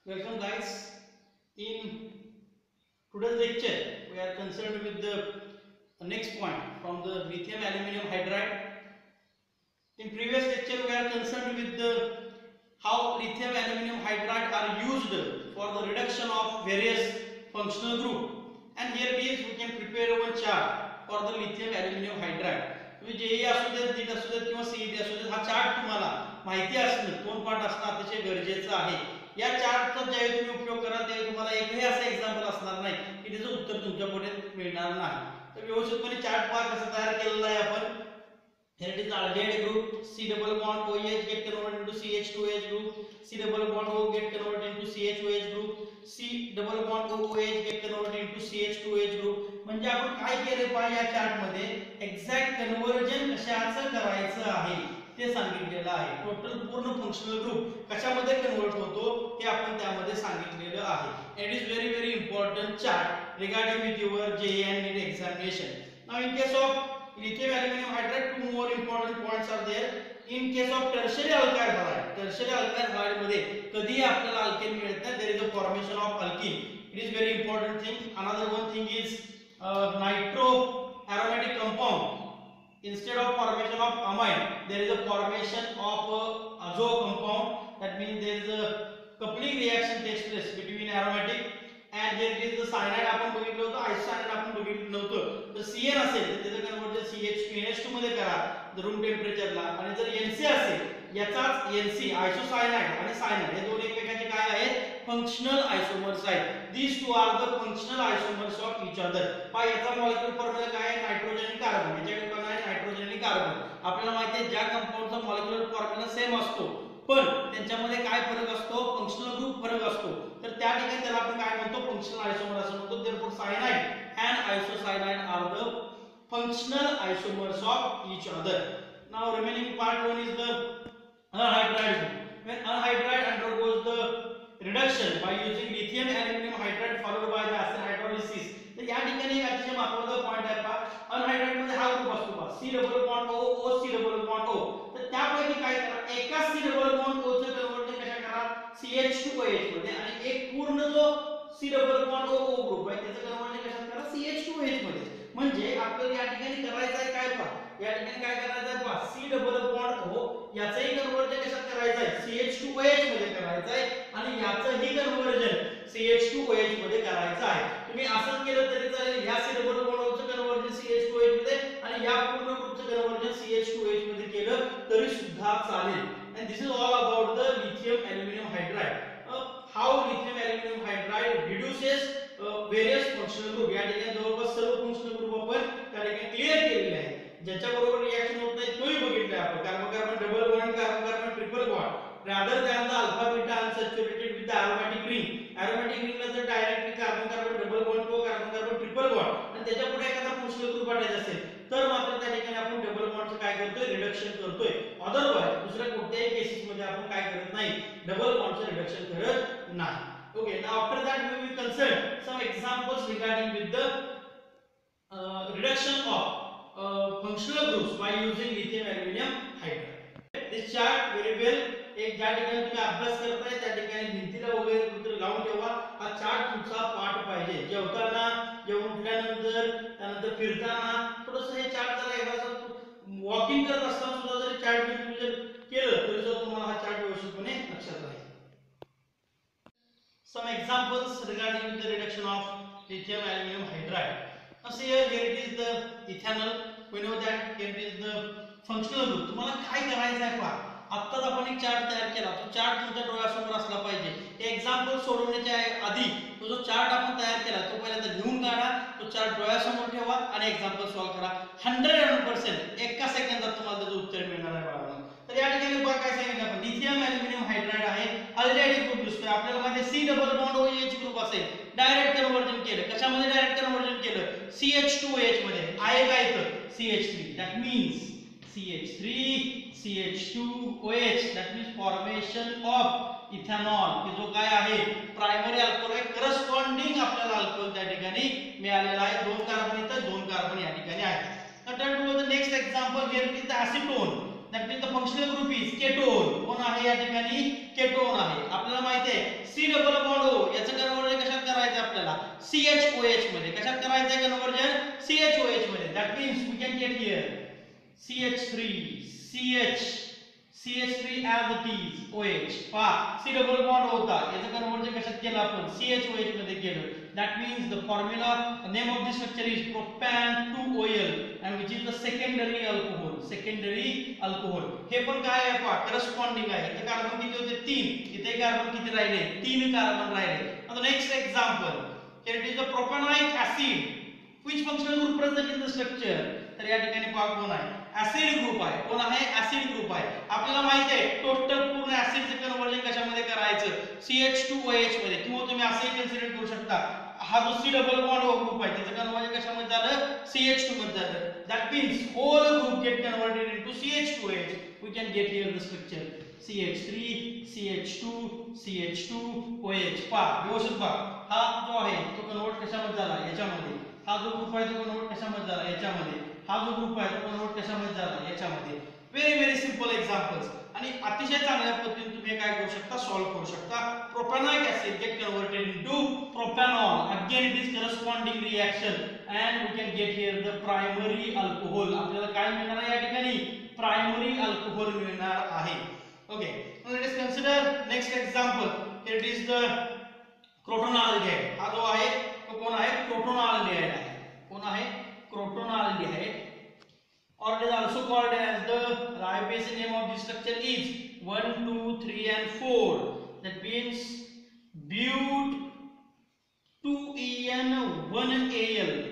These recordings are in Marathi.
Welcome guys. In today's lecture we are concerned with the next point from the lithium aluminum hydride. In previous lecture we are concerned with the how lithium aluminum hydride are used for the reduction of various functional group, and here it is we can prepare one chart for the lithium aluminum hydride. तुम्ही जेई असू देत नीट असू देत किंवा सीईटी असू देत हा चार्ट तुम्हाला माहिती असणं दोन पाठ असणं अतिशय गरजेचं आहे. या चार्टचा ज्यावेळी तुम्ही उपयोग कराल त्यावेळी तुम्हाला एकही असं एक्झाम्पल असणार नाही की त्याचं उत्तर तुमच्या पुढे मिळणार नाही. तर व्यवस्थितपणे चार्ट पहा कसा तयार केलेला आहे आपण. Here it is aldehyde group, C double bond OH get converted into CH2OH group, C double bond O get converted into CHOH group, C double bond OOH get converted into CH2OH group. म्हणजे आपण काय केलं पाहिजे या चार्ट मध्ये एक्झॅक्ट कन्वर्जन कशाचं करायचं आहे ते सांगितलेलं आहे. टोटल पूर्ण फंक्शनल ग्रुप कशामध्ये कन्वर्ट होतो हे आपण त्यामध्ये सांगितलेलं आहे. It is very important chart regarding with your JEE and NEET examination. Now in case of lithium aluminum hydride, two more important points are there. In case of tertiary alkyl halide मध्ये कधी आपल्याला अल्केन मिळत नाही. There is a formation of alkene. It is very important thing. Another one thing is nitro aromatic compound. Instead of formation of amine, there is a formation of azo compound. That means there is a coupling reaction takes place between aromatic and here is the cyanide. आपण बघितलं होतं आयसोसायनाइड आपण बघितलं नव्हतं. तर CN असेल तर त्याचं कन्वर्जन CH2NH2 मध्ये करा रूम टेम्परेचरला, आणि जर NC असेल याचाच NC आयसोसायनाइड आणि सायनाइड हे दोन एकमेकांचे काय आहेत फंक्शनल आयसोमर्स आहेत. These two are the functional isomers of each other. पहा याचा मॉलिक्युलर फॉर्म्युला काय आहे नायट्रोजन आणि कार्बन. याच्याकडे पण आहे नायट्रोजन आणि कार्बन. आपल्याला माहिती आहे ज्या कंपाऊंडचा मॉलिक्युलर फॉर्म्युला सेम असतो पण त्यांच्यामध्ये काय फरक असतो फंक्शनल ग्रुप फरक असतो. तर त्या ठिकाणी त्याला आपण काय म्हणतो फंक्शनल आयसोमर असं म्हणतो. Therefore cyanide and isocyanide are the functional isomers of each other. Now remaining part one is the anhydride group. When anhydride undergoes the reduction by using lithium aluminum hydride followed by the acid hydrolysis. तर या ठिकाणी एक अतिशय महत्त्वाचा पॉइंट आहे पहा. अनहायड्राइड मध्ये हा ग्रुप असतो पहा C double bond O O C double bond O. तर त्यापैकी काय करा एका C डबल बॉन्ड O चं कन्वर्जन कशा करा CH2OH मध्ये, आणि एक पूर्ण जो C double bond O O group आहे त्याचं कन्वर्जन कशात करा CH2OH मध्ये. म्हणजे आपल्याला या ठिकाणी करायचं आहे काय पहा या ठिकाणी काय करायचं आहे पहा C डबल बॉन्ड O याचंही कन्वर्जन कशात करायचं आहे CH2OH मध्ये करायचं आहे, आणि याचंही कन्वर्जन CH2OH मध्ये करायचं आहे. तुम्ही असंच केलं तरी चालेल. या C डबल बॉन्ड O चं कन्वर्जन CH2OH मध्ये आणि या पूर्ण ग्रुपचं कन्वर्जन CH2OH मध्ये केलं तरी सुद्धा चालेल. And this is all about the lithium aluminum hydride. How lithium aluminum hydride reduces various functional group. या ठिकाणी जवळपास सर्व फंक्शनल ग्रुप आपण त्या ठिकाणी क्लिअर केलेले आहे. ज्याच्या बरोबर रिएक्शन होत नाही तोही बघितलाय आपण. Carbon carbon double bond carbon carbon triple bond rather than the alpha beta unsaturated with the aromatic ring. Aromatic ring ला जर directly carbon carbon double bond किंवा कार्बन कार्बन ट्रिपल बॉन्ड आणि त्याच्या पुढे एखादा फंक्शनल ग्रुप वाटायचा असेल तर मात्र त्या ठिकाणी आपण डबल बॉन्डचं काय करतोय रिडक्शन करतोय. अदरवाइज दुसऱ्या कोणत्याही केसेस मध्ये आपण काय करत नाही डबल बॉन्डचं रिडक्शन करत नाही. Okay, now after that we will consider some examples regarding with the reduction of functional groups by using lithium aluminum hydride. This chart very well. एक ज्या ठिकाणी तुम्ही अभ्यास करताय त्या ठिकाणी भिंतीला वगैरे कुठे लावून ठेवा. हा चार्ट तुमचा पाठ पाहिजे. जेवताना जेवून उठल्यानंतर त्यानंतर फिरताना थोडंसं हे चार्ट जरा एकदा वॉकिंग करत असताना सुद्धा जरी चार्ट तुम्ही जर केलं तरी सुद्धा तुम्हाला हा चार्ट व्यवस्थितपणे लक्षात राहील. Some examples regarding the reduction of lithium aluminum hydride. Now see here it is the ethanol. We know that here it is the functional group. तुम्हाला काय करायचं आहे पहा. आत्ताच आपण एक चार्ट तयार केला. तो चार्ट तुमच्या डोळ्यासमोर असला पाहिजे. हे एक्झाम्पल सोडवण्याच्या आधी तो जो चार्ट आपण तयार केला तो पहिल्यांदा लिहून काढा. तो चार्ट डोळ्यासमोर ठेवा आणि एक्झाम्पल सॉल्व करा. 100% एका सेकंदात तुम्हाला त्याचं उत्तर मिळणार आहे बाळांनो. तर या ठिकाणी बघा काय सांगितलं आपण लिथियम अॅल्युमिनियम हायड्राइड आहे. अल्डेहाइड ग्रुप दिसतोय आपल्याला माहिती आहे C double bond OH group असेल. डायरेक्ट कन्वर्जन केलं कशामध्ये डायरेक्ट कन्वर्जन केलं CH2OH मध्ये. आहे काय तर CH3 that means CH3 CH2OH that means formation of ethanol की जो काय आहे प्रायमरी अल्कोहोल आहे. करस्पॉन्डिंग आपल्याला अल्कोहोल त्या ठिकाणी मिळालेला आहे. दोन कार्बन इथं दोन कार्बन या ठिकाणी आहे. Now turn to the next example. Here is the acetone. That means the functional group is ketone. कोण आहे या ठिकाणी? केटोन आहे. आपल्याला माहिती आहे सी डबल बॉन्ड ओ याचं कन्वर्जन कशात करायचं आपल्याला? CHOH मध्ये. कशात करायचं आहे कन्वर्जन? CHOH मध्ये. That means we can get here CH3 CH3 as it is OH. पहा C डबल बॉन्ड होता याचं कन्वर्जन कशात केलं आपण? CHOH मध्ये केलं. That means the formula name of this structure is propan2OL and which is the secondary alcohol. Secondary alcohol. हे पण काय आहे पहा corresponding आहे. इथे कार्बन किती होते? 3. इथे कार्बन किती राहिले? 3 कार्बन राहिले. Now the next example. Here it is the propanoic acid. Which functional group present in the structure? तर या ठिकाणी पहा कोण आहे? ऍसिड ग्रुप आहे. कोण आहे? ऍसिड ग्रुप आहे. आपल्याला माहिती आहे टोटल पूर्ण ऍसिडचे कन्वर्जन कशामध्ये करायचं? CH2OH मध्ये. किंवा तुम्ही असे कन्सिडर करू शकता हा जो C double bond O group आहे त्याचं कन्वर्जन कशामध्ये झालं? CH2 मध्ये झालं. That means whole group get converted into CH2OH. We can get here the structure CH3 CH2 CH2OH. पहा व्यवस्थित पहा. हा जो आहे तो कन्वर्ट कशामध्ये झाला? याच्यामध्ये. हा जो ग्रुप आहे तो कन्वर्ट कशामध्ये झाला? याच्यामध्ये. हा जो ग्रुप आहे तो कन्वर्ट कशामध्ये झाला? याच्यामध्ये. व्हेरी सिंपल एक्झाम्पल्स आणि अतिशय चांगल्या पद्धतीने तुम्ही काय करू शकता? सॉल्व्ह करू शकता. Propanoic acid get converted into propanol. Again it is corresponding reaction and we can get here the primary alcohol. आपल्याला काय मिळणार आहे या ठिकाणी? प्रायमरी अल्कोहोल मिळणार आहे. Okay, let us consider next example. Here it is the crotonaldehyde. हा जो आहे तो कोण आहे? क्रोटोनाल्डिहाइड आहे. कोण आहे? Crotonaldehyde, or it is also called as the IUPAC name of this structure is 1, 2, 3 and 4. That means but2en1al.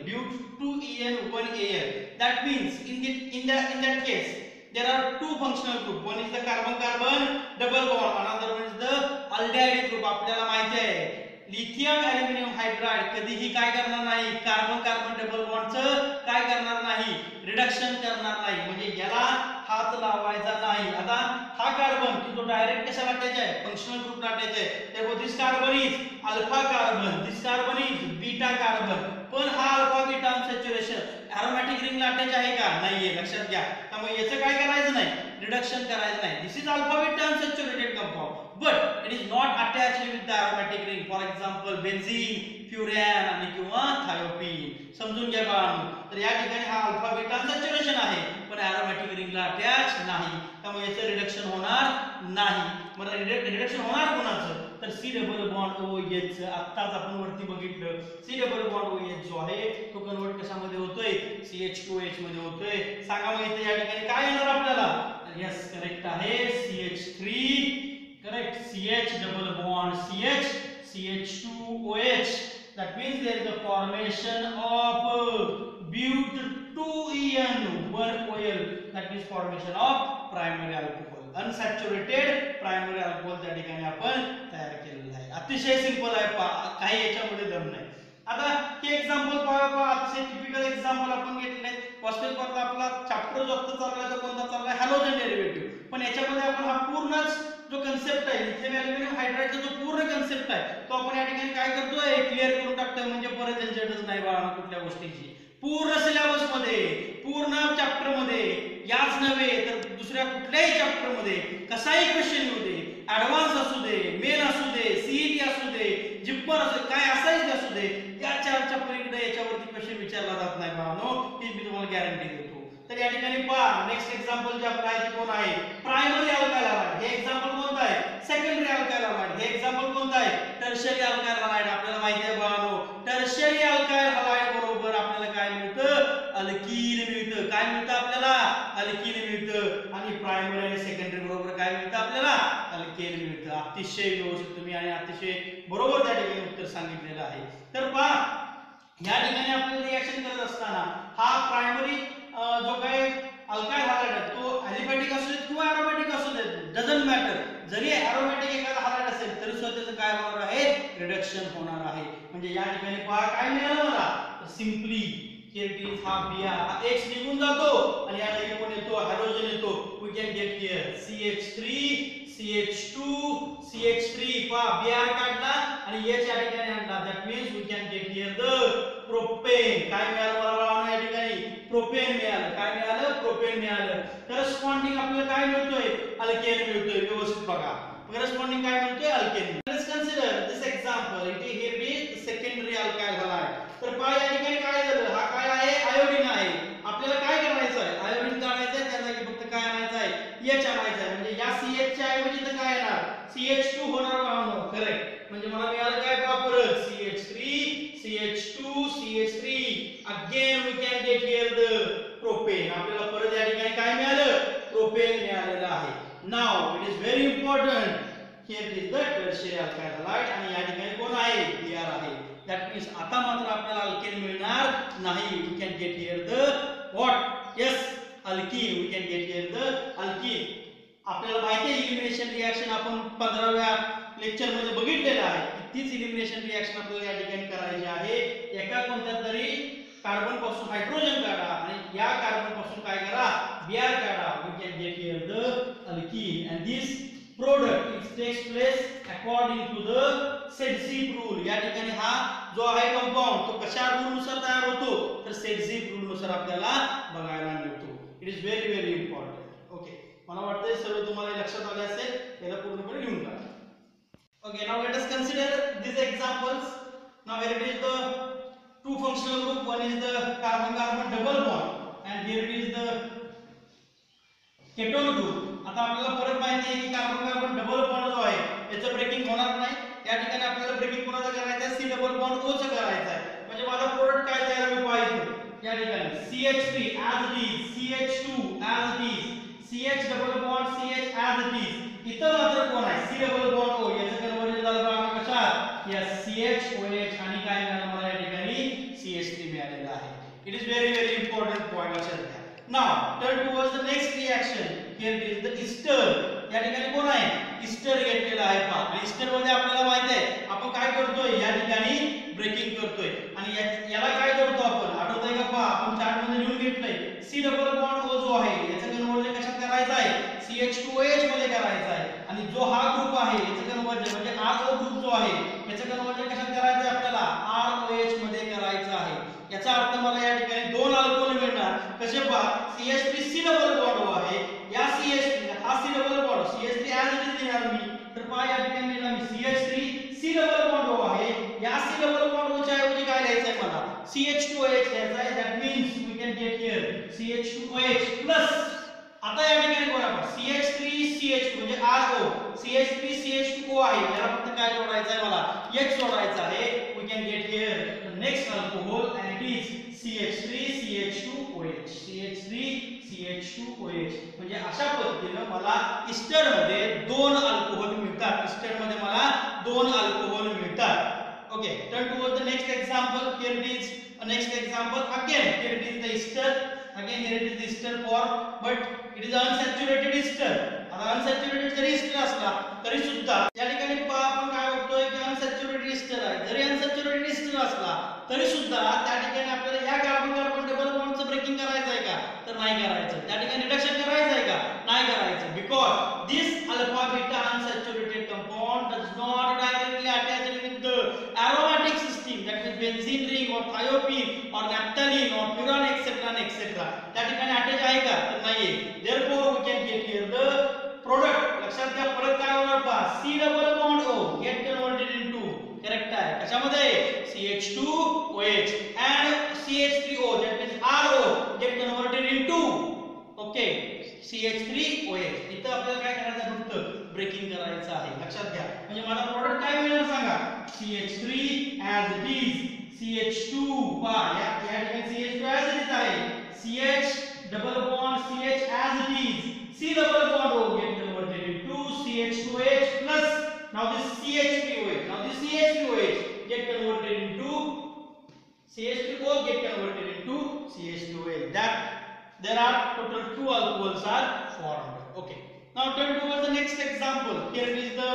but2en1al. That means in that case there are two functional group. One is the carbon carbon double bond, another one is the aldehyde group. आपल्याला माहिती आहे लिथियम ॲल्युमिनियम हायड्राइड कधीही काय करणार नाही? कार्बन कार्बन डबल बॉन्डचं काय करणार नाही? रिडक्शन करणार नाही. म्हणजे याला हात लावायचा नाही. आता हा कार्बन की जो डायरेक्ट कशाला अटॅच आहे? फंक्शनल ग्रुपला अटॅच आहे. त्यामुळे this carbon is alpha carbon, this carbon is beta carbon. पण हा अल्फा बीटा अनसॅच्युरेशन एरोमॅटिक रिंगला अटॅच आहे का? नाहीये. लक्षात घ्या. त्यामुळे याचं काय करायचं नाही? रिडक्शन करायचं नाही. This is alpha beta unsaturated compound but it is not attached with the aromatic ring. For example benzene, furan आणि किंवा thiopene. समजून घ्या बाळांनो. तर या ठिकाणी हा अल्फा बीटा सॅच्युरेशन आहे पण एरोमॅटिक रिंगला अटॅच नाही. त्यामुळे याचं रिडक्शन होणार नाही. मग रिडक्शन होणार कोणाचं? तर C डबल बॉन्ड OH. आत्ताच आपण वरती बघितलं C डबल बॉन्ड OH जो आहे तो कन्वर्ट कशामध्ये होतोय? CH2OH मध्ये होतोय. सांगा मग इथे या ठिकाणी काय येणार आपल्याला? यस करेक्ट आहे CH3. Correct. CH double bond CH CH2OH. That means there is a formation of but2en1OL. That means formation of primary alcohol. Unsaturated primary alcohol त्या ठिकाणी आपण तयार केलेलं आहे. अतिशय सिंपल आहे. काही याच्यामध्ये दम नाही. आता हे एक्झाम्पल पहा. अतिशय टिपिकल एक्झाम्पल आपण घेतले. वास्तविक पाहता आपला चॅप्टर जो आता चाललाय तो कोणता चाललाय? Halogen derivative. पण याच्यामध्ये आपण हा पूर्णच जो कन्सेप्ट आहे लिथियम ॲल्युमिनियम हायड्राइडचा जो पूर्ण कन्सेप्ट आहे तो आपण या ठिकाणी काय करतोय? क्लिअर करून टाकतोय. म्हणजे परत झंझटच नाही बाळा कुठल्या गोष्टीची. पूर्ण सिलेबस मध्ये पूर्ण चॅप्टर मध्ये याच नव्हे तर दुसऱ्या कुठल्याही चॅप्टर मध्ये कसाही क्वेश्चन येऊ दे, ऍडव्हान्स असू दे, मेन असू दे, सीईटी असू दे, जिप्पर असू दे, काय असायच असू दे, या चारच्या पलीकडे याच्यावरती क्वेश्चन विचारला जात नाही बाळांनो. ही मी तुम्हाला गॅरंटी देतो. तर या ठिकाणी पहा नेक्स्ट एक्झाम्पल जे आपलं आहे ते कोण आहे? Primary alkyl halide. हे एक्झाम्पल कोणतं आहे? Secondary alkyl halide. हे एक्झाम्पल कोणतं आहे? Tertiary alkyl halide. आपल्याला माहिती आहे बाळांनो टर्शियरी अल्काइल हॅलाइड बरोबर आपल्याला काय मिळतं? अल्कीन मिळतं. काय मिळतं आपल्याला? अल्कीन मिळतं. आणि प्रायमरी आणि सेकंडरी बरोबर काय मिळतं आपल्याला? अल्केन मिळतं. अतिशय व्यवस्थित तुम्ही आणि अतिशय बरोबर त्या ठिकाणी उत्तर सांगितलेलं आहे. तर पहा या ठिकाणी आपल्याला रिएक्शन करत असताना हा प्रायमरी जो काय अल्काइल हॅलाइड आहे तो ॲलिफॅटिक असू देत किंवा एरोमॅटिक असू देत, डझंट मॅटर. जरी एरोमॅटिक एखादा हॅलाइड असेल तरी सुद्धा त्याचं काय होणार आहे? रिडक्शन होणार आहे. म्हणजे या ठिकाणी पहा काय मिळालं मला? सिंपली हियर इट इज हा बिया हा X निघून जातो आणि या ठिकाणी कोण येतो? हॅलोजन येतो. We can get here CH3 CH2 CH3. पहा बिया काढला आणि H या ठिकाणी आणला. That means we can get here the propane. काय मिळालं मला बाळांनो या ठिकाणी? प्रोपेन मिळालं. काय मिळालं? प्रोपेन मिळालं. करस्पॉन्डिंग आपल्याला काय मिळतोय? अल्केन मिळतोय. व्यवस्थित बघा. करस्पॉन्डिंग काय मिळतोय? Alkane. Let's consider this example. It is here B secondary alkyl halide. तर पहा या ठिकाणी काय झालं? हा काय आहे? आयोडीन आहे. आपल्याला काय करायचं आहे? आयोडीन काढायचं आहे. त्या जागी फक्त काय आणायचं आहे? H आणायचं आहे. म्हणजे या CH च्या ऐवजी इथं काय येणार? CH2 होणार भावांनो. करेक्ट. म्हणजे मला मिळालं काय परत? CH3 CH2 CH3. Again we can get here the propane. आपल्याला परत या ठिकाणी काय मिळालं? प्रोपेन मिळालेलं आहे. Now it is very important. Here is the tertiary alkyl halide आणि या ठिकाणी कोण आहे? Br आहे. दॅट मीन्स आता मात्र आपल्याला अल्केन मिळणार नाही. We can get here the what? Yes, alkene. We can get here the alkene. आपल्याला माहिती आहे इलिमिनेशन रिएक्शन आपण 15व्या लेक्चर मध्ये बघितलेलं आहे. तीच इलिमिनेशन रिएक्शन आपल्याला या ठिकाणी करायची आहे. एका कोणत्या तरी कार्बन पासून हायड्रोजन काढा आणि या कार्बन पासून काय करा? Br काढा. We can get here the alkene and this product it takes place according to the Setzip rule. या ठिकाणी हा जो आहे कंपाऊंड तो कशा रूल नुसार तयार होतो? तर Setzip रूल नुसार आपल्याला बघायला मिळतो. It is very very important. Okay, मला वाटतंय सर्व तुम्हाला लक्षात आले असेल. याला पूर्णपणे लिहून टाका. Okay, now let us consider these examples. Now here it is the two functional group. One is the carbon-carbon double bond and here it is the ketone group. आता आपल्याला परत माहिती आहे की कार्बन कार्बन डबल बॉन्ड जो आहे याचं ब्रेकिंग होणार नाही. या ठिकाणी आपल्याला ब्रेकिंग कोणाचं करायचं आहे? सी डबल बॉन्ड ओ चं करायचं आहे. म्हणजे माझा प्रोडक्ट काय तयार होईल पाहिजे? या ठिकाणी CH3 as it is, CH2 as it is, CH double bond CH as it is. इथं मात्र कोण आहे? C double bond O. याचं कन्वर्जन झालं बघा कशात? या CH OH आणि काय मिळालं मला या ठिकाणी? CH3 मिळालेलं आहे. It is very very important point लक्षात घ्या. Now turn towards the next reaction. Here it is the ester. या ठिकाणी कोण आहे? ester घेतलेला आहे पहा. आणि ester मध्ये आपल्याला माहित आहे आपण काय करतोय? या ठिकाणी ब्रेकिंग करतोय आणि याला काय करतो आपण? आठवतंय का पहा? आपण चार्ट मध्ये लिहून घेतलंय. C डबल बॉन्ड O जो आहे याचं कन्वर्जन कशात करायचं आहे? CH2OH मध्ये करायचं आहे. आणि जो हा ग्रुप आहे याचं कन्वर्जन म्हणजे RO ग्रुप जो आहे याचं कन्वर्जन कशात करायचं आहे आपल्याला? ROH मध्ये करायचं आहे. याचा अर्थ मला या ठिकाणी दोन अल्कोहोल मिळणार. कसे पहा? CH3 C double bond O आहे. या CH3 हा C double bond CH3 as it is लिहिणार मी. तर पहा या ठिकाणी लिहिणार मी CH3 C double bond O आहे. या C डबल बॉन्ड O च्या ऐवजी काय लिहायचं आहे मला? CH2OH लिहायचं आहे. That means we can get here CH2OH plus आता या ठिकाणी कोण आहे? CH3 CH2 म्हणजे RO. CH3 CH2O आहे. याला फक्त काय जोडायचं आहे मला? H जोडायचं आहे. We can get here the next alcohol and it is CH3 CH2OH. CH3 CH2OH. म्हणजे अशा पद्धतीने मला ईस्टर मध्ये दोन अल्कोहोल मिळतात. ईस्टर मध्ये मला दोन अल्कोहोल मिळतात. Okay, turn towards the next example. Here it is a next example. Again, here it is the ester. Again, here it is the ester form, but it is unsaturated ester. आता unsaturated जरी ester असला तरी सुद्धा या ठिकाणी आपण काय बघतोय की unsaturated ester आहे. जरी unsaturated ester असला तरी सुद्धा त्या ठिकाणी आपल्याला या कार्बन कार्बन डबल बॉन्डचं ब्रेकिंग करायचं आहे का? तर नाही करायचं. त्या ठिकाणी रिडक्शन करायचं आहे का? नाही करायचं. Because this alpha beta unsaturated compound does not directly attach with the aromatic system, that means benzene ring or thiopene or naphthalene or furan etc and etc. त्या ठिकाणी अटॅच आहे का? तर नाहीये. therefore we can get here the product. लक्षात घ्या परत काय होणार पहा? C double bond O get converted into correct आहे कशामध्ये? CH2OH and CH3O that means RO get converted into okay CH3OH. इथं आपल्याला काय करायचं आहे? फक्त ब्रेकिंग करायचं आहे. लक्षात घ्या. म्हणजे माझा प्रोडक्ट काय मिळणार सांगा? CH3 as it is, CH2 पहा या ठिकाणी CH2 as it is आहे. CH double bond CH as it is, C double bond O get converted into CH2OH plus now this CH3OH. Now this CH3OH get converted into CH3O get converted into CH2OH. That there are total two alcohols are formed. Okay. Now turn towards the next example. Here is the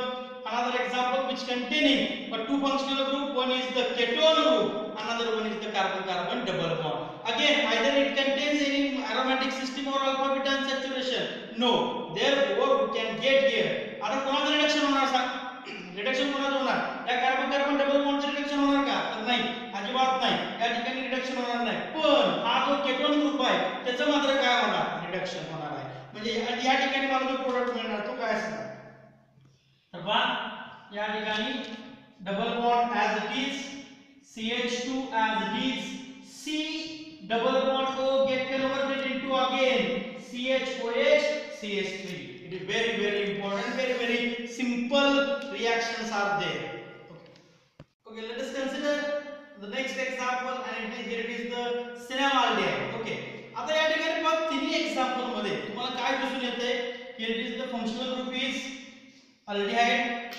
another example which containing a two functional group. One is the ketone group, another one is the carbon carbon double bond. Again, either it contains any aromatic system or alpha beta unsaturation. No. Therefore we can get here. आता कोणाचं रिडक्शन होणार सांग? रिडक्शन कोणाचं होणार? या कार्बन कार्बन डबल बॉन्डचं रिडक्शन होणार का? तर नाही, अजिबात नाही. या ठिकाणी रिडक्शन होणार नाही. पण हा जो केटोन ग्रुप आहे त्याचं मात्र काय होणार, रिडक्शन होणार आहे. म्हणजे या ठिकाणी मला जो प्रोडक्ट मिळणार तो काय असणार, तर पहा या ठिकाणी double bond as it is, CH2 as it is, C double bond O get converted into again CHOH CH3. It is very important, very simple reactions are there. Okay, let us consider the next example, and here it is the cinnamaldehyde. Okay, आता या ठिकाणी बघ तिन्ही एक्झाम्पल मध्ये तुम्हाला काय दिसून येते, here it is the functional group is aldehyde.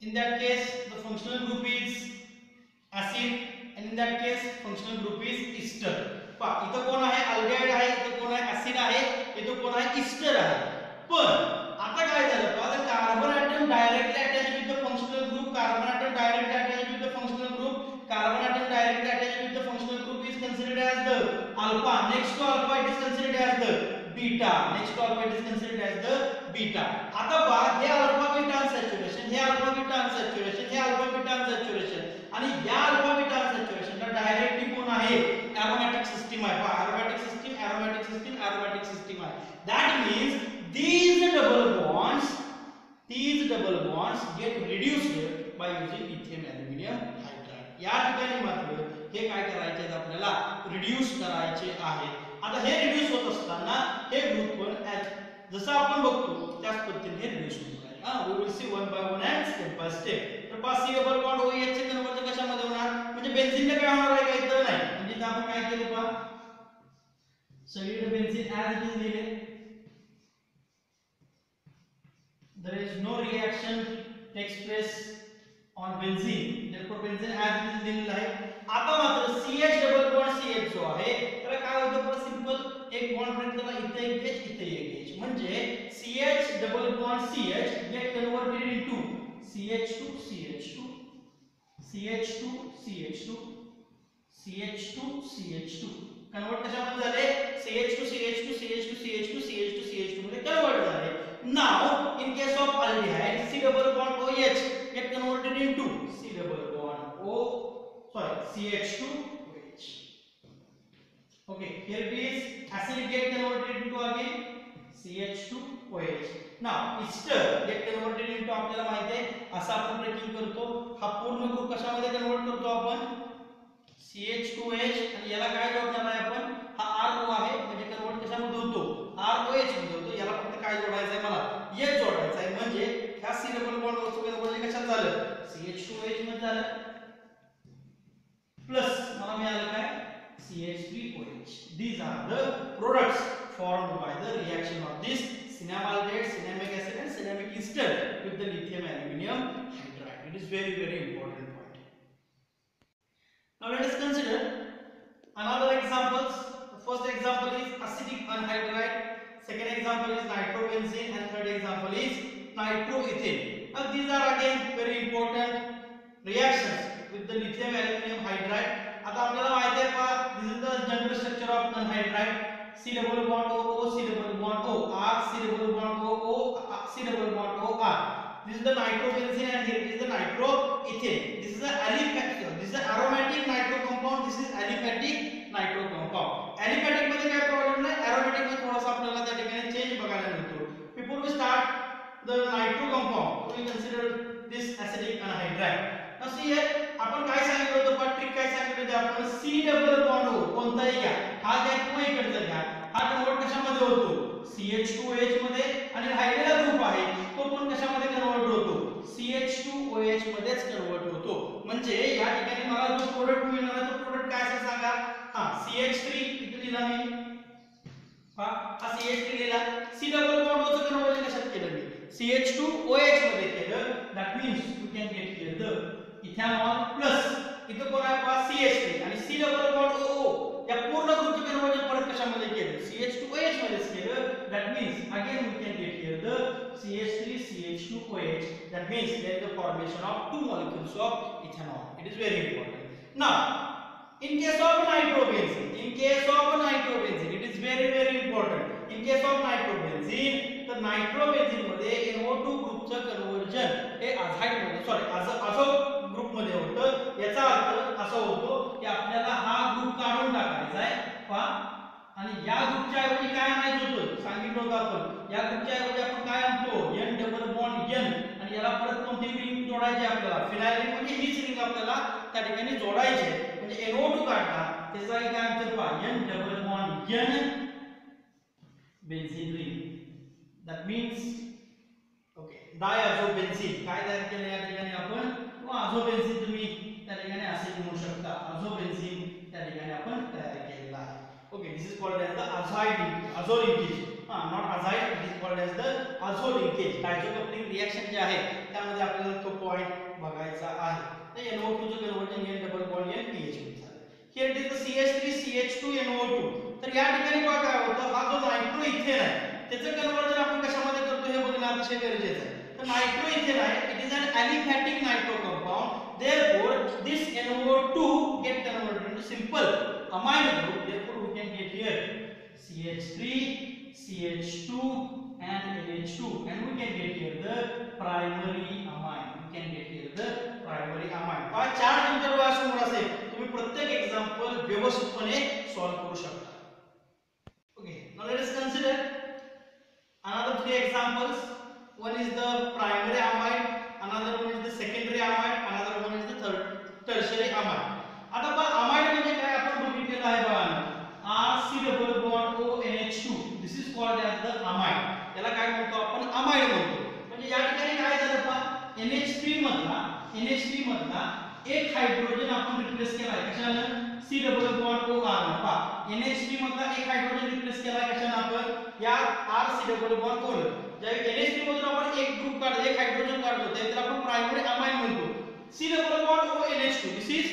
In that case the functional group is acid, and in that case functional group is ester. पहा इथं कोण आहे, aldehyde आहे, इथं कोण आहे, acid आहे, इथं कोण आहे, ester आहे. पण आता काय झालं, पहा the carbon atom directly attached with the functional group, carbon atom directly attached with the functional group, carbon atom directly attached with the functional group is considered as the alpha. Next to alpha it is considered as the beta. Next to alpha it is considered as the beta. आता पहा हे alpha beta unsaturation, हे alpha beta unsaturation, हे alpha beta unsaturation, आणि या अल्फा बीटा सॅच्युरेशनला डायरेक्टली कोण आहे, एरोमॅटिक सिस्टीम आहे. पहा एरोमॅटिक सिस्टीम, एरोमॅटिक सिस्टीम, एरोमॅटिक सिस्टीम आहे. That means these double bonds get reduced by using lithium aluminum hydride. या ठिकाणी मात्र हे काय करायचे आहेत, आपल्याला रिड्यूस करायचे आहे. आता हे रिड्यूस होत असताना हे ग्रुप पण जसं आपण बघतो त्याच पद्धतीने हे रिड्यूस होत आहे. we will see one by one and step by step. तर पहा C double bond OH चे कन्वर्जन कशामध्ये होणार, म्हणजे बेन्झीनने काय होणार आहे, काही तर नाही. म्हणजे इथं आपण काय केलं, पहा सगळीकडे बेन्झीन ॲज इट इज लिहिले, there is no reaction takes place on benzene, therefore benzene as it is दिलेला आहे. आता मात्र CH double bond CH जो आहे त्याला काय होतं, पण सिंपल एक बॉन्ड ब्रेक झाला, इथे एक H इथे एक H, म्हणजे CH double bond CH get converted into CH2 CH2 CH2 CH2 CH2 CH2 convert कशामध्ये झाले, CH2 CH2 CH2 CH2 CH2 CH2 मध्ये कन्वर्ट झाले. Now in case of aldehyde C double bond OH get converted into C double bond O, sorry, CH2OH. Okay, here it is acid get converted into again CH2OH. Now ester get converted into, आपल्याला माहिती आहे असं आपण ब्रेकिंग करतो, हा पूर्ण ग्रुप कशामध्ये कन्वर्ट करतो आपण, CH2OH, आणि याला काय जोडणार आहे आपण, हा RO आहे, म्हणजे कन्वर्ट कशामध्ये होतो, ROH मध्ये होतो. याला फक्त काय जोडायचं आहे, मला H जोडायचं आहे, म्हणजे ह्या C डबल बॉन्ड वरचं कन्वर्जन कशात झालं, CH2OH मध्ये झालं, प्लस मला मिळालं काय, CH3OH. These are the products formed by the reaction of this cinnamaldehyde, cinnamic acid and cinnamic ester with the lithium aluminum hydride. It is very important point. Now let us consider another examples. The first example is acidic anhydride, second example is nitrobenzene, and third example is nitroethane. Now these are again very important reactions with the lithium aluminum hydride. आता आपल्याला माहिती आहे, पहा this is the general structure of anhydride, C double bond O O, C double bond O R, C double bond O O, C double bond O R. This is the nitrobenzene and here it is the nitroethane. This is the aliphatic, this is the aromatic nitro compound, this is aliphatic nitro compound. Aliphatic मध्ये काय प्रॉब्लेम नाही, aromatic मध्ये थोडासा आपल्याला त्या ठिकाणी चेंज बघायला मिळतो. Before we start the nitro compound, we consider this acidic anhydride. Now see here, आपण काय सांगितलं होतं, पण ट्रिक काय सांगितलं होतं आपण, C डबल बॉन्ड O कोणताही घ्या, हा घ्या किंवा इकडचा घ्या, हा कन्वर्ट कशामध्ये होतो, CH2OH मध्ये, आणि राहिलेला ग्रुप आहे तो पण कशामध्ये कन्वर्ट होतो, CH2OH मध्येच कन्वर्ट होतो. म्हणजे या ठिकाणी मला जो प्रोडक्ट मिळणार आहे तो प्रोडक्ट काय असेल सांगा, हा CH3 इथे लिहिला मी, हा CH3 लिहिला, C डबल बॉन्ड O चं कन्वर्जन कशात केलं मी, CH2OH मध्ये केलं. That means you can get here the ethanol plus इथे कोण आहे, पहा CH3 आणि C डबल बॉन्ड OO, या पूर्ण ग्रुपचं कन्वर्जन परत कशामध्ये केलं, CH2OH मध्येच केलं. That means again we can get here the CH3 CH2OH. That means there is the formation of two molecules of ethanol. It is very important. Now in case of nitrobenzene, it is very important. In case of nitrobenzene, तर नायट्रोबेन्झीन मध्ये NO2 ग्रुपचं कन्वर्जन हे अझाइड मध्ये, सॉरी अझो ग्रुप मध्ये होतं. याचा अर्थ असा होतो की आपल्याला हा ग्रुप काढून टाकायचा आहे. पहा आणि या ग्रुपच्या ऐवजी काय आणायचं होतं सांगितलं होतं आपण या ग्रुपच्या ऐवजी आपण काय आणतो N डबल बॉन्ड N आणि याला परत कोणती रिंग जोडायची आपल्याला फिनाइल रिंग म्हणजे हीच रिंग आपल्याला त्या ठिकाणी जोडायची आहे म्हणजे NO2 काढला त्याचा काय आन्सर पहा N double bond N benzene ring that means okay diazobenzene काय तयार केलं या ठिकाणी आपण किंवा अझोबेन्झीन तुम्ही त्या ठिकाणी असे म्हणू शकता अझोबेन्झीन त्या ठिकाणी आपण तयार केलेला आहे okay this is called as the azo linkage not azide it is called as the azo linkage diazo coupling reaction जे आहे त्यामध्ये आपल्याला तो पॉइंट बघायचा आहे तर NO2 चं conversion N double bond N PH मध्ये झालं here it is the CH3 CH2 NO2 तर या ठिकाणी बघा काय होतं हा जो नायट्रो इथेन आहे त्याचं कन्वर्जन आपण कशामध्ये करतो हे बघणं अतिशय गरजेचं आहे तर नायट्रो इथेन आहे it is an एलिफॅटिक nitro compound therefore this NO2 get converted into simple amine group therefore we can get here CH3 CH2 and NH2 and we can get here the primary amine we can get here the primary amine पहा चार नंतर डोळ्यासमोर असेल तुम्ही प्रत्येक एक्झाम्पल व्यवस्थितपणे सॉल्व्ह करू शकता okay now let us consider another three examples one is the primary amine another one is the secondary amine another one is the tertiary amine आता पहा amine म्हणजे काय आपण बघितलेलं आहे बघा RC double bond ONH2 this is called as the amine याला काय म्हणतो आपण amine म्हणतो म्हणजे या ठिकाणी काय झालं पहा NH3 मधला एक हायड्रोजन आपण रिप्लेस केलाय कशाने C double bond OR ने पहा NH3 मधला एक हायड्रोजन रिप्लेस केलाय कशाने आपण या RC double bond O ने ज्या NH3 मधून आपण एक ग्रुप काढतो एक हायड्रोजन काढतो त्याला आपण प्रायमरी अमाइन म्हणतो C double bond O NH2 this is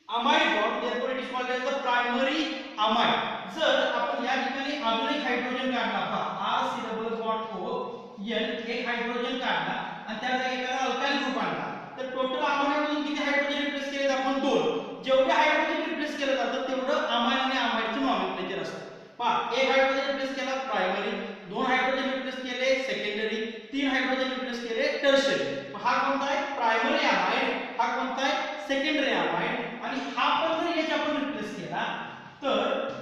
amine bond therefore it is called as the primary amine जर आपण या ठिकाणी अजून एक हायड्रोजन काढला पहा RC double bond O N एक हायड्रोजन काढला आणि त्या जागी एखादा अल्काइल ग्रुप आणला तर टोटल अमाइनमधून किती हायड्रोजन रिप्लेस केले आपण दोन जेवढे हायड्रोजन रिप्लेस केले जातात तेवढं अमाइन आणि अमाइनचे नॉमेनक्लेचर असतं पहा एक हायड्रोजन रिप्लेस केला प्रायमरी दोन हायड्रोजन रिप्लेस केले सेकंडरी तीन हायड्रोजन रिप्लेस केले टर्शियरी हा कोणता आहे प्रायमरी अमाइन हा कोणता आहे सेकंडरी अमाइन आणि हा पण जर याच्या आपण रिप्लेस केला तर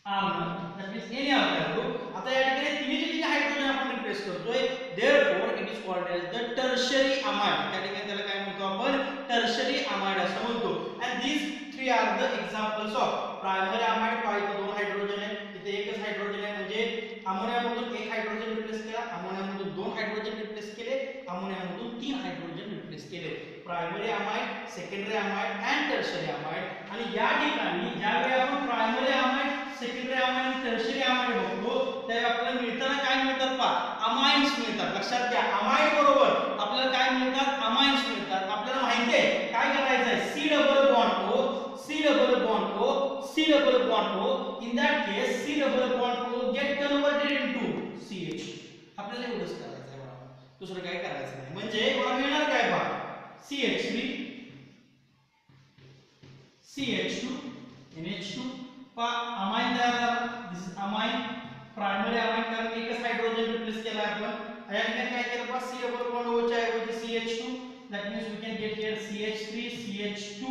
R that means any alkyl group आता या ठिकाणी तिन्ही हायड्रोजन आपण रिप्लेस करतोय therefore it is called as the tertiary amine त्या ठिकाणी त्याला काय म्हणतो आपण tertiary amine असं म्हणतो and these three are the examples of primary amine पाहिजे दोन हायड्रोजन आहे इथे एकच हायड्रोजन आहे म्हणजे अमोनियामधून एक हायड्रोजन रिप्लेस केला अमोनियामधून दोन हायड्रोजन रिप्लेस केले अमोनियामधून तीन हायड्रोजन रिप्लेस केले primary amine secondary amine and tertiary amine आणि या ठिकाणी ज्यावेळी आपण प्रायमरी अमाइन सेकंडरी अमाइन आणि टर्शियरी अमाइन बघतो त्यावेळी आपल्याला मिळताना काय मिळतात पहा अमाइन्स मिळतात लक्षात घ्या अमाइन बरोबर आपल्याला काय मिळतात अमाइन्स मिळतात आपल्याला माहिती आहे काय करायचं आहे C double bond O C double bond O C double bond O in that case C double bond O get converted into CH आपल्याला एवढंच करायचं आहे बघा दुसरं काय करायचं नाही म्हणजे मला मिळणार काय पहा CH3 CH2 NH2 पहा अमाइन तयार झाला दिस इज अमाइन प्रायमरी अमाइन कारण एकच हायड्रोजन रिप्लेस केला आपण या ठिकाणी काय केलं पहा C double bond O च्या ऐवजी CH2 that means we can get here CH3 CH2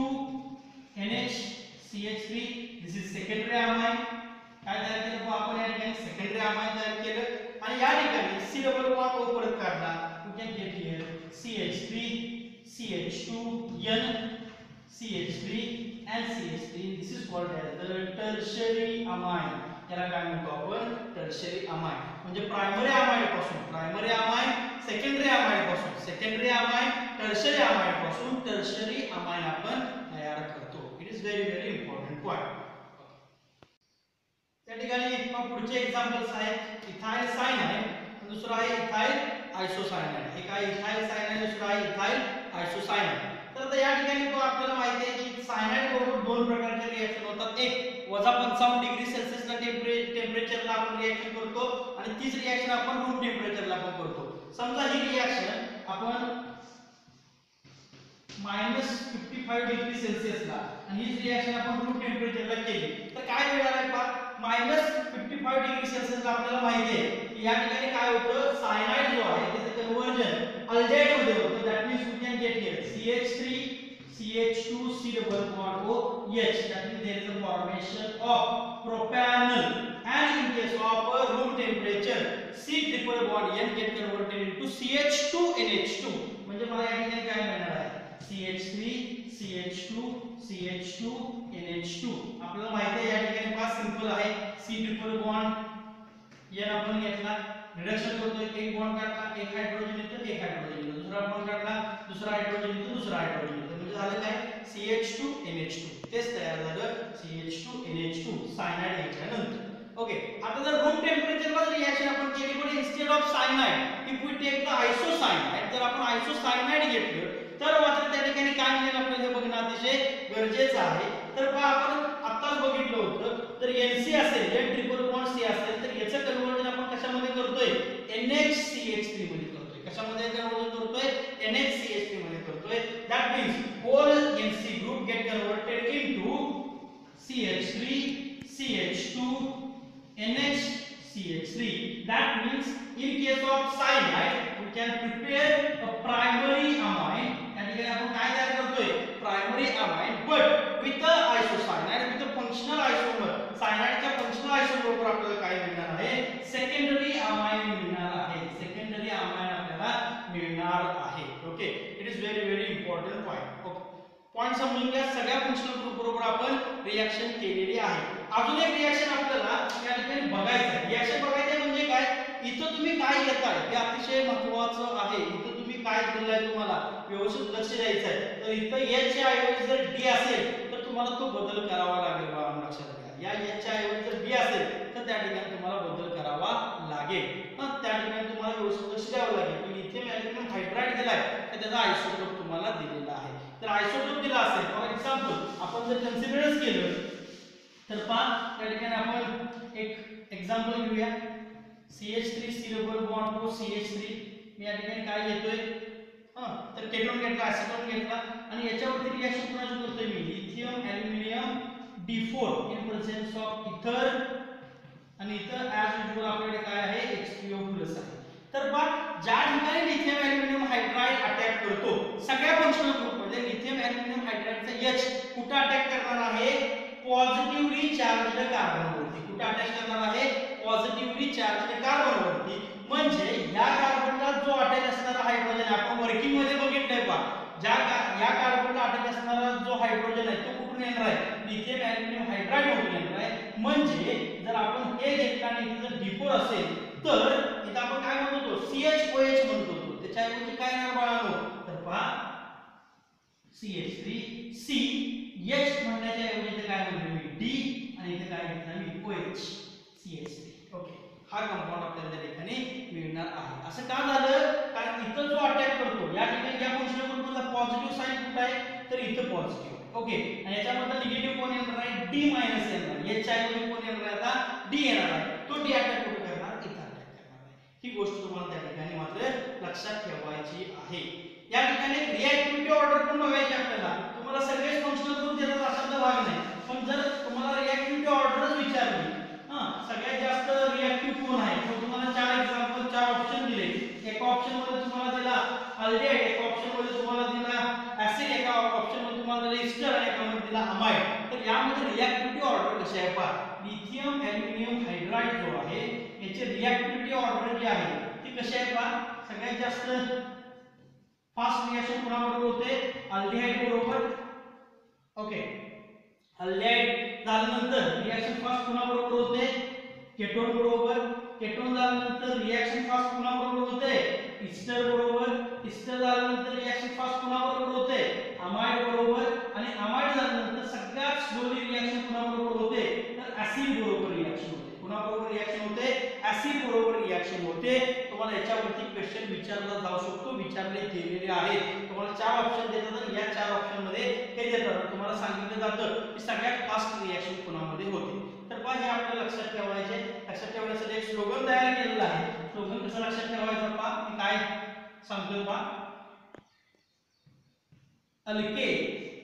NH CH3 this is secondary amine काय तयार केलं पहा आपण या ठिकाणी सेकंडरी अमाइन तयार केलं आणि या ठिकाणी C double bond O परत काढला we can get here CH3 CH2 N CH3 and CH3 this is called as the tertiary amine याला काय म्हणतो आपण टर्शियरी अमाइन म्हणजे प्रायमरी अमाइन पासून प्रायमरी अमाइन सेकंडरी अमाइन पासून सेकंडरी अमाइन टर्शियरी अमाइन पासून टर्शियरी अमाइन आपण तयार करतो it is very important point त्या ठिकाणी पुढचे एक्झाम्पल्स आहेत इथाइल सायनाइड दुसरा आहे इथाइल आयसोसायनाइड एक आहे इथाइल सायनाइड दुसरा आहे इथाइल आयसोसायनाइड तर या ठिकाणी आपल्याला माहिती आहे की सायनाइड बरोबर दोन प्रकारचे रिएक्शन होतात एक -55 डिग्री सेल्सियस ला टेम्परेचरला आपण रिएक्शन करतो आणि तीच रिएक्शन आपण रूम टेम्परेचरला पण करतो समजा ही रिएक्शन आपण -55 डिग्री सेल्सियस ला आणि ही रिएक्शन आपण रूम टेम्परेचरला केली तर काय होणार आहे पहा -55 डिग्री सेल्सियस ला आपल्याला माहिती आहे की या ठिकाणी काय होतं सायनाइड जो आहे त्याचं कन्वर्जन अल्डेहाइड मध्ये होतं that means we can get here CH3 CH2 C double bond OH. That means there is a formation of propanol, and in case of room temperature C triple bond N get converted into CH2 NH2. म्हणजे मला या ठिकाणी काय मिळणार आहे CH3 CH2 CH2 NH2. आपल्याला माहिती आहे या ठिकाणी फार सिंपल आहे. C ट्रिपल बॉन्ड N आपण घेतला, रिडक्शन करतोय, एक बॉन्ड काढला, एक हायड्रोजन येतो, एक हायड्रोजन येतो, दुसरा बॉन्ड काढला, दुसरा हायड्रोजन येतो, दुसरा हायड्रोजन येतो, म्हणजे झालं काय CH2 NH2. तेच तयार झालं CH2 NH2 सायनाइड घेतल्यानंतर. ओके, आता जर रूम टेम्परेचरला जर रिएक्शन आपण केली पण instead of cyanide if we take the isocyanide, जर आपण आयसोसायनाइड घेतलं तर मात्र त्या ठिकाणी काय मिळेल आपल्याला हे बघणं अतिशय गरजेचं आहे. तर पहा आपण आत्ताच बघितलं होतं, तर NC असेल N ट्रिपल बॉन्ड C असेल तर याचं कन्वर्जन आपण कशामध्ये करतोय NHCH3 मध्ये करतोय. कशामध्ये कन्वर्जन करतोय NHCH3 मध्ये करतोय. That means whole NC group get converted into CH3 CH2 NHCH3. That means in case of cyanide we can prepare a primary amine. या ठिकाणी आपण काय तयार करतोय primary amine, but with the isocyanide with the functional isomer. सायनाइडच्या फंक्शनल आयसोमर वर आपल्याला काय मिळणार आहे सेकंडरी अमाइन मिळणार आहे. सेकंडरी अमाइन आपल्याला मिळणार आहे. Okay, it is very important point. Okay, point समजून घ्या. सगळ्या फंक्शनल ग्रुप बरोबर आपण रिएक्शन केलेली आहे. अजून एक रिएक्शन आपल्याला या ठिकाणी बघायचं आहे. रिएक्शन बघायचं म्हणजे काय, इथं तुम्ही काय घेताय हे अतिशय महत्त्वाचं आहे. इथं तुम्ही काय दिलंय तुम्हाला व्यवस्थित लक्ष द्यायचं आहे. तर इथं H च्या ऐवजी जर D असेल तर तुम्हाला तो बदल करावा लागेल. बाळा लक्षात घ्या, या H च्या ऐवजी जर D असेल तर त्या ठिकाणी तुम्हाला बदल करावा लागेल. त्या ठिकाणी तुम्हाला व्यवस्थित लक्ष द्यावं लागेल. लिथियम ॲल्युमिनियम हायड्राइड दिलाय तर त्याचा आयसोटोप तुम्हाला दिलेला आहे. तर आयसोटोप दिला असेल, फॉर एक्झाम्पल आपण जर कन्सिडरच केलं तर पहा त्या ठिकाणी आपण एक एक्झाम्पल घेऊया. CH3 C double bond O CH3. मी या ठिकाणी काय घेतोय तर केटोन घेतला, ऍसिटोन घेतला आणि याच्यावरती रिएक्शन कोणाची करतोय मी lithium aluminium D4 in presence of ether, आणि इथं ऍज युजुअल आपल्याकडे काय आहे H3O+ आहे. तर पहा ज्या ठिकाणी लिथियम ॲल्युमिनियम हायड्राइड अटॅक करतो सगळ्या फंक्शनल ग्रुप मध्ये लिथियम ॲल्युमिनियम हायड्राइडचा H कुठे अटॅक करणार आहे पॉझिटिव्हली चार्जड कार्बनवरती. कुठे अटॅक करणार आहे पॉझिटिव्हली चार्जड कार्बनवरती. म्हणजे या कार्बनला जो अटॅच असणारा हायड्रोजन आपण वर्किंग मध्ये बघितलंय पहा, या कार्बनला अटॅच असणारा जो हायड्रोजन आहे तो कुठून येणार आहे लिथियम ॲल्युमिनियम हायड्राइड मधून येणार आहे. म्हणजे जर आपण हे घेतलं आणि इथे जर D4 असेल तर इथं आपण काय म्हणतो CHOH म्हणतो. त्याच्याऐवजी काय येणार बाळांनो तर पहा CH3 C H म्हणण्याच्या ऐवजी इथे काय म्हणतो मी D आणि इथे काय घेतलं मी OH CH3. ओके, हा कंपाऊंड आपल्याला त्या ठिकाणी मिळणार आहे. असं का झालं कारण इथं जो अटॅक करतो या ठिकाणी या फंक्शनल ग्रुपला पॉझिटिव्ह साइन कुठे आहे तर इथं पॉझिटिव्ह. ओके, आणि याच्यामध्ये निगेटिव्ह कोण येणार आहे D- येणार आहे. H च्या ऐवजी कोण येणार आहे आता D येणार आहे. तो D अटॅक कुठे करणार इथं अटॅक करणार आहे. ही गोष्ट तुम्हाला त्या ठिकाणी मात्र लक्षात ठेवायची आहे. या ठिकाणी रिएक्टिव्हिटी ऑर्डर पण बघायची आपल्याला. तुम्हाला सगळेच फंक्शनल ग्रुप देतात असा भाग नाही, पण जर तुम्हाला रिएक्टिव्हिटी ऑर्डरच विचारली सगळ्यात जास्त रिएक्टिव्ह कोण आहे तर तुम्हाला चार एक्झाम्पल चार ऑप्शन दिले. एका ऑप्शन मध्ये तुम्हाला दिला अल्डेहाइड, एका ऑप्शन मध्ये तुम्हाला दिला ऍसिड, एका ऑप्शन मध्ये तुम्हाला दिला एस्टर आणि एका मध्ये दिला अमाइड. तर यामध्ये रिएक्टिव्हिटी ऑर्डर कशी आहे पहा. लिथियम ॲल्युमिनियम हायड्राइड जो आहे याची रिएक्टिव्हिटी ऑर्डर जी आहे ती कशी आहे पहा. सगळ्यात जास्त फास्ट रिएक्शन कोणाबरोबर होते अल्डेहाइड बरोबर. ओके, अल्डेहाइड झाल्यानंतर रिएक्शन फास्ट कोणाबरोबर होते केटोन बरोबर. केटोन झाल्यानंतर रिएक्शन फास्ट कोणाबरोबर होते इस्टर बरोबर. इस्टर झाल्यानंतर रिएक्शन फास्ट कोणाबरोबर होते अमाइड बरोबर. आणि अमाइड झाल्यानंतर सगळ्यात स्लोली रिएक्शन कोणाबरोबर होते तर ऍसिड बरोबर रिएक्शन होते. कोणाबरोबर रिएक्शन होते ऍसिड बरोबर रिएक्शन होते. तुम्हाला याच्यावरती क्वेश्चन विचारला जाऊ शकतो, विचारले गेलेले आहेत. तुम्हाला चार ऑप्शन देतात आणि या चार ऑप्शन मध्ये हे देतात तुम्हाला सांगितलं जातं की सगळ्यात फास्ट रिएक्शन कोणामध्ये होते. तर पहा हे आपल्याला लक्षात ठेवायचे. लक्षात ठेवण्यासाठी एक स्लोगन तयार केलेलं आहे. स्लोगन कसं लक्षात ठेवायचं पहा मी काय सांगतो पहा. अलके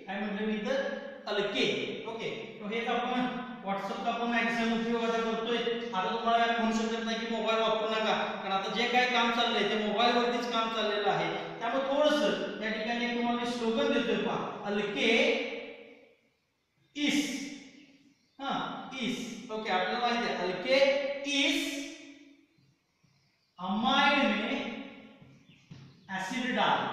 काय म्हटलं मी इथं अलके. ओके, तो हेच आपण व्हॉट्सअपचा आपण मॅक्सिमम उपयोग आता करतोय. आता तुम्हाला म्हणू शकत नाही की मोबाईल वापरू नका, कारण आता जे काही काम चाललंय ते मोबाईल वरतीच काम चाललेलं आहे. त्यामुळे थोडंसं या ठिकाणी तुम्हाला स्लोगन देतोय पहा अल्के इस इस ओके आपल्याला माहिती आहे अल्के इस अमाइड में एसिड डाल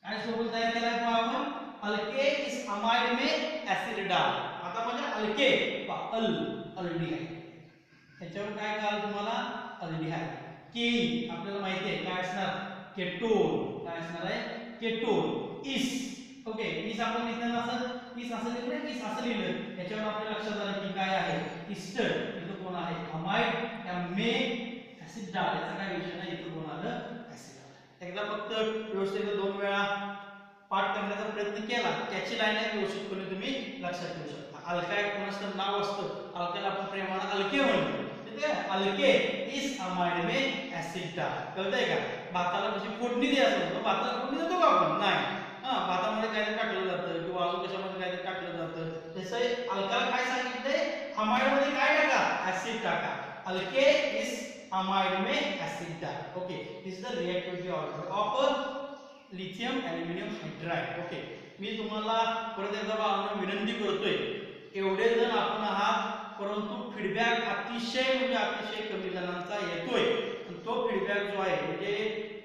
काय सोबत तयार केलाय तो आपण अल्के इस अमाइड में एसिड डाल आता म्हणजे अल्के अल्डिहाइड त्याच्यावर काय कळालं तुम्हाला अल्डिहाइड के आपल्याला माहिती आहे काय असणार केटोन काय असणार आहे केटोन इस ओके इस आपण लिहिताना असं इस असं लिहिलं इस असं लिहिलं त्याच्यावर आपल्या लक्षात आलं की काय आहे इस्टर इथं कोण आहे अमाइड त्या मे ऍसिड डाल याचा काय विषय नाही इथं कोण आलं ऍसिड आलं एकदा फक्त व्यवस्थित दोन वेळा पाठ करण्याचा प्रयत्न केला त्याची लाईन आहे व्यवस्थितपणे तुम्ही लक्षात ठेवू शकता अल्काय कोणाचं नाव असतं अल्काला आपण प्रेमाने अल्के म्हणतो ठीक आहे अल्के इस अमाइड में ऍसिड डाल कळतंय का भाताला कशी फोडणी द्यायचं होतं भाताला फोडणी देतो का आपण नाही भातामध्ये काहीतरी टाकलं जातं किंवा अजून कशामध्ये काहीतरी टाकलं जातं तसं अल्काला काय सांगितलंय अमाइड मध्ये काय टाका ऍसिड टाका अल्के इस अमाइड में ऍसिड डाल okay this is the reactivity order of lithium aluminium hydride okay मी तुम्हाला परत एकदा विनंती करतोय एवढे जण आपण आहात परंतु फीडबॅक अतिशय कमी जणांचा येतोय तो फीडबॅक जो आहे म्हणजे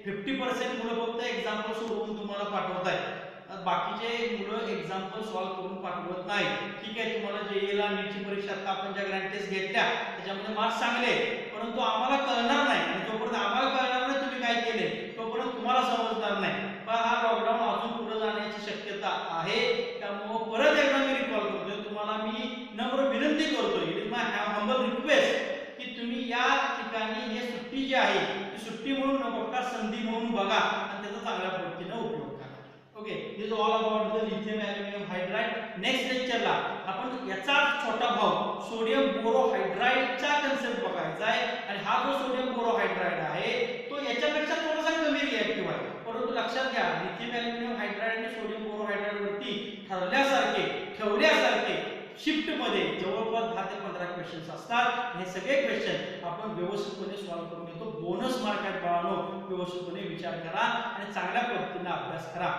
50% मुलं फक्त एक्झाम्पल सोडवून तुम्हाला पाठवत आहेत बाकीचे मुलं एक्झाम्पल सॉल्व्ह करून पाठवत नाही ठीक आहे तुम्हाला जेईला नीटची परीक्षा आता आपण ज्या ग्रँड टेस्ट घेतल्या त्याच्यामध्ये मार्क्स चांगले परंतु आम्हाला कळणार नाही आणि तोपर्यंत आम्हाला कळणार नाही तुम्ही काय केले तोपर्यंत तुम्हाला समजणार नाही पण हा लॉकडाऊन अजून पुढे जाण्याची शक्यता आहे त्यामुळे परत एकदा मी रिकॉल करतोय तुम्हाला मी नम्र विनंती करतोय it is my humble request की तुम्ही या ठिकाणी हे सुट्टी जी आहे ती सुट्टी म्हणून न बघता संधी म्हणून बघा आणि त्याचा चांगल्या पद्धतीने उपयोग करा okay this is all about the lithium aluminium hydride next लेक्चरला आपण याचा छोटा भाव सोडियम बोरोहायड्राइडचा कन्सेप्ट बघायचा आहे आणि हा जो सोडियम बोरोहायड्राइड आहे तो याच्यापेक्षा थोडासा कमी रिएक्टिव्ह आहे परंतु लक्षात घ्या लिथियम ॲल्युमिनियम हायड्राइड आणि सोडियम बोरोहायड्राइड वरती ठेवल्यासारखे शिफ्ट मध्ये जवळपास 10 ते 15 क्वेश्चन्स असतात हे सगळे क्वेश्चन आपण व्यवस्थितपणे सॉल्व्ह करून घेतो बोनस मार्क आहेत बाळांनो व्यवस्थितपणे विचार करा आणि चांगल्या पद्धतीने अभ्यास करा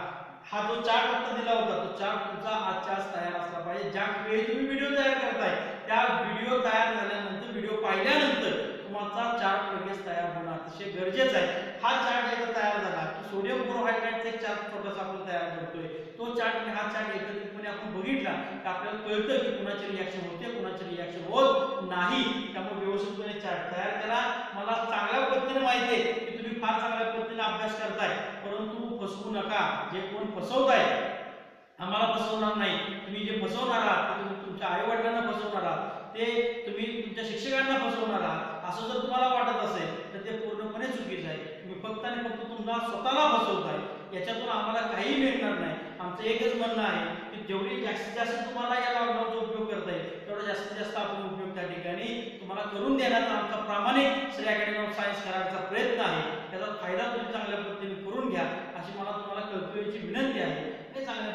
हा जो चार्ट आता दिला होता तो चार्ट तुमचा आजच्या आज तयार असला पाहिजे ज्या वेळी तुम्ही व्हिडिओ तयार करताय त्या व्हिडिओ तयार झाल्यानंतर व्हिडिओ पाहिल्यानंतर तुमचा चार्ट लगेच तयार होणं अतिशय गरजेचं आहे हा चार्ट एकदा तयार झाला की सोडियम बोरोहायड्राइडचा एक चार्ट छोटासा आपण तयार करतोय तो चार्ट आणि हा चार्ट एकत्रितपणे आपण बघितला की आपल्याला कळतं की कुणाची रिॲक्शन होते कुणाची रिॲक्शन होत नाही त्यामुळे व्यवस्थितपणे चार्ट तयार करा मला चांगल्या पद्धतीने माहिती आहे की तुम्ही फार चांगल्या पद्धतीने अभ्यास करताय परंतु फसवू नका जे कोण फसवताय आम्हाला फसवणार नाही तुम्ही जे फसवणार आहात तुम्ही तुमच्या आई वडिलांना फसवणार आहात ते तुम्ही तुमच्या शिक्षकांना फसवणार आहात असं जर तुम्हाला वाटत असेल तर ते पूर्णपणे चुकीचं आहे तुम्ही फक्त आणि फक्त तुम्हाला स्वतःला फसवताय याच्यातून आम्हाला काही मिळणार नाही आमचं एकच म्हणणं आहे की जेवढी जास्तीत जास्त तुम्हाला या लॉकडाऊनचा उपयोग करता येईल तेवढा जास्तीत जास्त आपण उपयोग त्या ठिकाणी तुम्हाला करून देण्याचा आमचा प्रामाणिक श्री अकॅडमी ऑफ सायन्स करायचा प्रयत्न आहे त्याचा फायदा तुम्ही चांगल्या पद्धतीने करून घ्या अशी मला तुम्हाला कळकळीची विनंती आहे हे चांगल्या